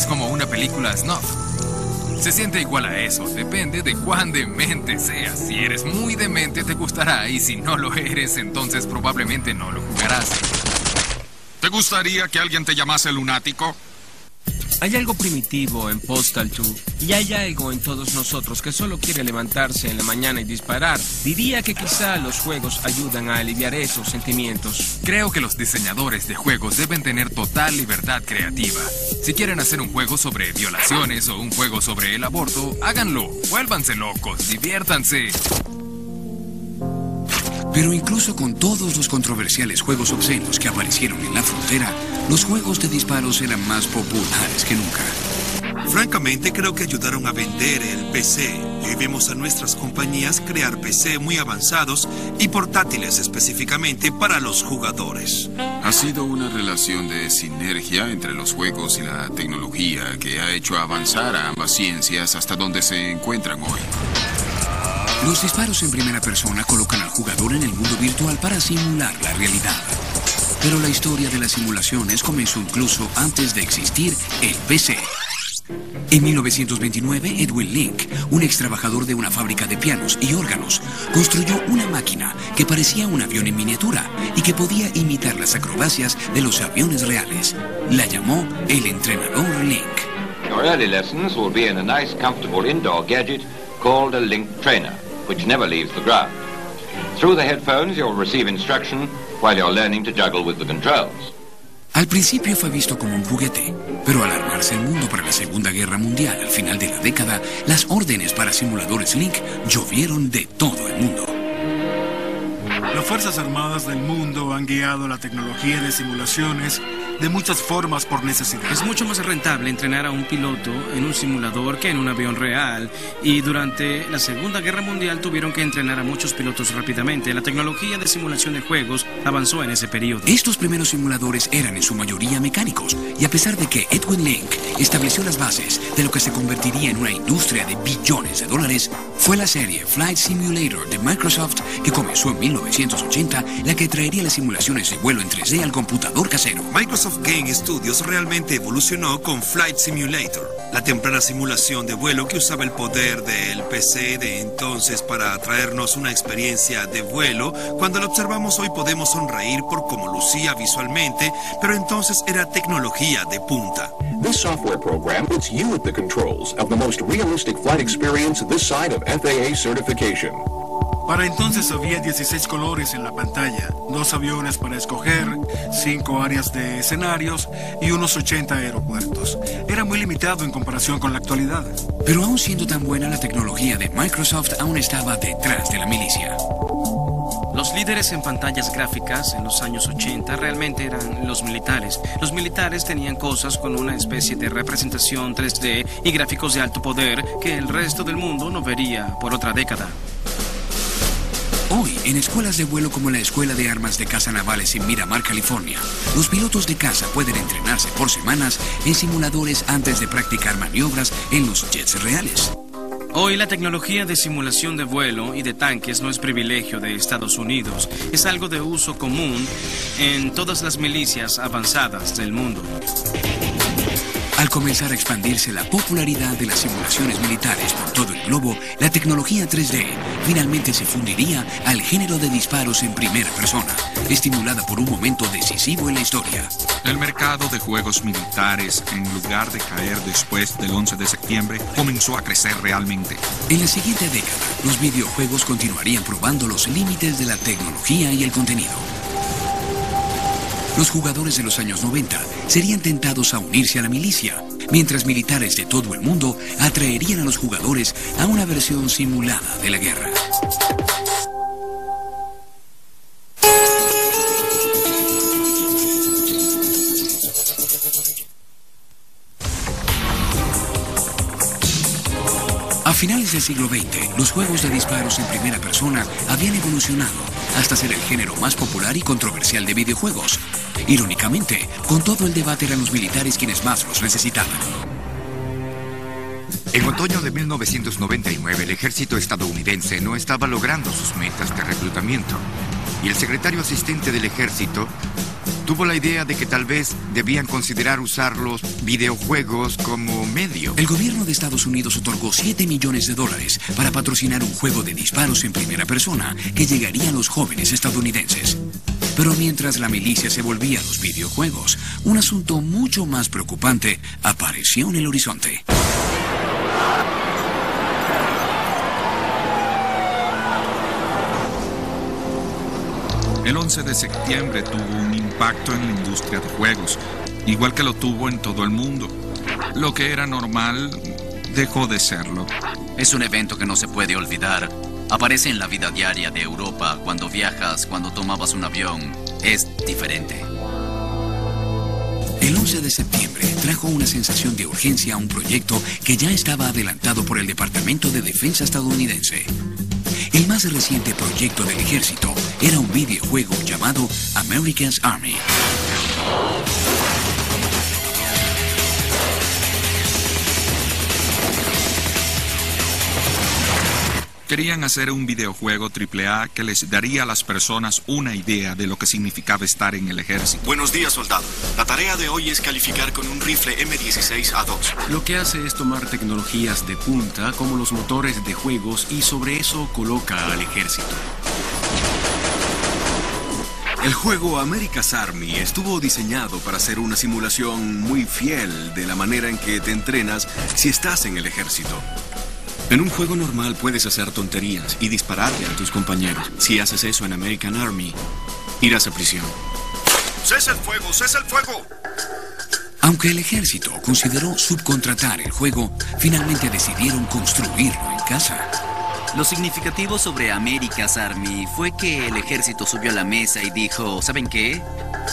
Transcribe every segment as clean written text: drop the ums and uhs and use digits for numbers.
Es como una película snuff. Se siente igual a eso, depende de cuán demente seas. Si eres muy demente te gustará y si no lo eres, entonces probablemente no lo jugarás. ¿Te gustaría que alguien te llamase lunático? Hay algo primitivo en Postal 2 y hay algo en todos nosotros que solo quiere levantarse en la mañana y disparar. Diría que quizá los juegos ayudan a aliviar esos sentimientos. Creo que los diseñadores de juegos deben tener total libertad creativa. Si quieren hacer un juego sobre violaciones o un juego sobre el aborto, háganlo. Vuélvanse locos, diviértanse. Pero incluso con todos los controversiales juegos obscenos que aparecieron en la frontera, los juegos de disparos eran más populares que nunca. Francamente, creo que ayudaron a vender el PC. Y hoy vemos a nuestras compañías crear PC muy avanzados y portátiles específicamente para los jugadores. Ha sido una relación de sinergia entre los juegos y la tecnología que ha hecho avanzar a ambas ciencias hasta donde se encuentran hoy. Los disparos en primera persona colocan al jugador en el mundo virtual para simular la realidad. Pero la historia de las simulaciones comenzó incluso antes de existir el PC. En 1929, Edwin Link, un ex trabajador de una fábrica de pianos y órganos, construyó una máquina que parecía un avión en miniatura y que podía imitar las acrobacias de los aviones reales. La llamó el entrenador Link. Your early lessons will be in a nice, comfortable indoor gadget called a Link Trainer, which never leaves the ground. Through the headphones, you'll receive instruction while you're learning to juggle with the controls. Al principio fue visto como un juguete, pero al armarse el mundo para la Segunda Guerra Mundial al final de la década, las órdenes para simuladores Link llovieron de todo el mundo. Las Fuerzas Armadas del mundo han guiado la tecnología de simulaciones de muchas formas por necesidad. Es mucho más rentable entrenar a un piloto en un simulador que en un avión real. Y durante la Segunda Guerra Mundial tuvieron que entrenar a muchos pilotos rápidamente. La tecnología de simulación de juegos avanzó en ese periodo. Estos primeros simuladores eran en su mayoría mecánicos. Y a pesar de que Edwin Link estableció las bases de lo que se convertiría en una industria de billones de dólares, fue la serie Flight Simulator de Microsoft, que comenzó en 1980, la que traería las simulaciones de vuelo en 3D al computador casero. Microsoft Game Studios realmente evolucionó con Flight Simulator, la temprana simulación de vuelo que usaba el poder del PC de entonces para traernos una experiencia de vuelo. Cuando lo observamos hoy podemos sonreír por cómo lucía visualmente, pero entonces era tecnología de punta. This software program puts you at the controls of the most realistic flight experience this side of FAA certification. Para entonces había 16 colores en la pantalla, 2 aviones para escoger, 5 áreas de escenarios y unos 80 aeropuertos. Era muy limitado en comparación con la actualidad. Pero aún siendo tan buena, la tecnología de Microsoft aún estaba detrás de la milicia. Los líderes en pantallas gráficas en los años 80 realmente eran los militares. Los militares tenían cosas con una especie de representación 3D y gráficos de alto poder que el resto del mundo no vería por otra década. Hoy, en escuelas de vuelo como la Escuela de Armas de Caza Navales en Miramar, California, los pilotos de caza pueden entrenarse por semanas en simuladores antes de practicar maniobras en los jets reales. Hoy la tecnología de simulación de vuelo y de tanques no es privilegio de Estados Unidos, es algo de uso común en todas las milicias avanzadas del mundo. Al comenzar a expandirse la popularidad de las simulaciones militares por todo el globo, la tecnología 3D finalmente se fundiría al género de disparos en primera persona, estimulada por un momento decisivo en la historia. El mercado de juegos militares, en lugar de caer después del 11 de septiembre, comenzó a crecer realmente. En la siguiente década, los videojuegos continuarían probando los límites de la tecnología y el contenido. Los jugadores de los años 90 serían tentados a unirse a la milicia, mientras militares de todo el mundo atraerían a los jugadores a una versión simulada de la guerra. A finales del siglo XX, los juegos de disparos en primera persona habían evolucionado hasta ser el género más popular y controversial de videojuegos. Irónicamente, con todo el debate eran los militares quienes más los necesitaban. En otoño de 1999, el ejército estadounidense no estaba logrando sus metas de reclutamiento y el secretario asistente del ejército tuvo la idea de que tal vez debían considerar usar los videojuegos como medio. El gobierno de Estados Unidos otorgó $7 millones para patrocinar un juego de disparos en primera persona que llegaría a los jóvenes estadounidenses. Pero mientras la milicia se volvía a los videojuegos, un asunto mucho más preocupante apareció en el horizonte. El 11 de septiembre tuvo un impacto en la industria de juegos, igual que lo tuvo en todo el mundo. Lo que era normal dejó de serlo. Es un evento que no se puede olvidar. Aparece en la vida diaria de Europa, cuando viajas, cuando tomabas un avión. Es diferente. El 11 de septiembre trajo una sensación de urgencia a un proyecto que ya estaba adelantado por el Departamento de Defensa estadounidense. El más reciente proyecto del ejército era un videojuego llamado America's Army. Querían hacer un videojuego AAA que les daría a las personas una idea de lo que significaba estar en el ejército. Buenos días, soldado. La tarea de hoy es calificar con un rifle M16A2. Lo que hace es tomar tecnologías de punta como los motores de juegos y sobre eso coloca al ejército. El juego America's Army estuvo diseñado para ser una simulación muy fiel de la manera en que te entrenas si estás en el ejército. En un juego normal puedes hacer tonterías y dispararle a tus compañeros. Si haces eso en American Army, irás a prisión. ¡Cesa el fuego! ¡Cesa el fuego! Aunque el ejército consideró subcontratar el juego, finalmente decidieron construirlo en casa. Lo significativo sobre America's Army fue que el ejército subió a la mesa y dijo, ¿saben qué?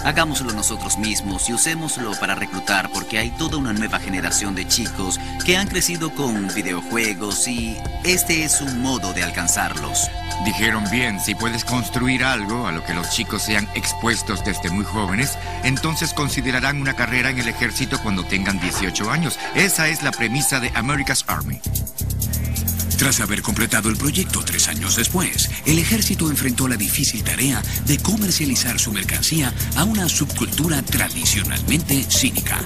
Hagámoslo nosotros mismos y usémoslo para reclutar porque hay toda una nueva generación de chicos que han crecido con videojuegos y este es un modo de alcanzarlos. Dijeron bien, si puedes construir algo a lo que los chicos sean expuestos desde muy jóvenes, entonces considerarán una carrera en el ejército cuando tengan 18 años. Esa es la premisa de America's Army. Tras haber completado el proyecto 3 años después, el ejército enfrentó la difícil tarea de comercializar su mercancía a una subcultura tradicionalmente cínica.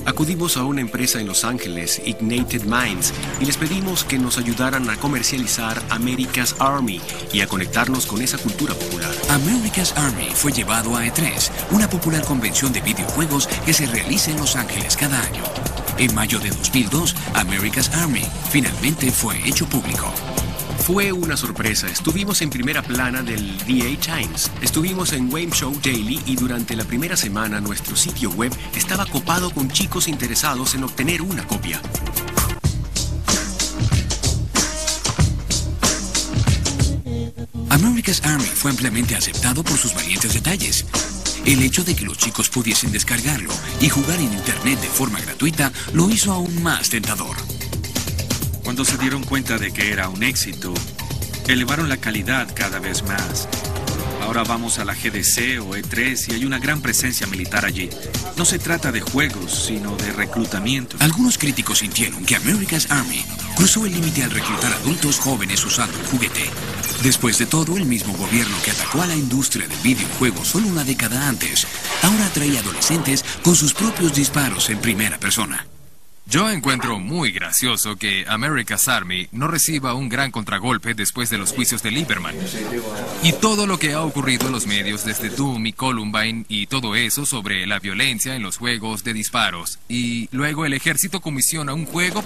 Acudimos a una empresa en Los Ángeles, Ignited Minds, y les pedimos que nos ayudaran a comercializar America's Army y a conectarnos con esa cultura popular. America's Army fue llevado a E3, una popular convención de videojuegos que se realiza en Los Ángeles cada año. En mayo de 2002, America's Army finalmente fue hecho público. Fue una sorpresa. Estuvimos en primera plana del The Times. Estuvimos en Game Show Daily y durante la primera semana nuestro sitio web estaba copado con chicos interesados en obtener una copia. America's Army fue ampliamente aceptado por sus valientes detalles. El hecho de que los chicos pudiesen descargarlo y jugar en internet de forma gratuita lo hizo aún más tentador. Cuando se dieron cuenta de que era un éxito, elevaron la calidad cada vez más. Ahora vamos a la GDC o E3 y hay una gran presencia militar allí. No se trata de juegos, sino de reclutamiento. Algunos críticos sintieron que America's Army cruzó el límite al reclutar adultos jóvenes usando un juguete. Después de todo, el mismo gobierno que atacó a la industria del videojuego solo una década antes, ahora atrae adolescentes con sus propios disparos en primera persona. Yo encuentro muy gracioso que America's Army no reciba un gran contragolpe después de los juicios de Lieberman. Y todo lo que ha ocurrido en los medios desde Doom y Columbine y todo eso sobre la violencia en los juegos de disparos. Y luego el ejército comisiona un juego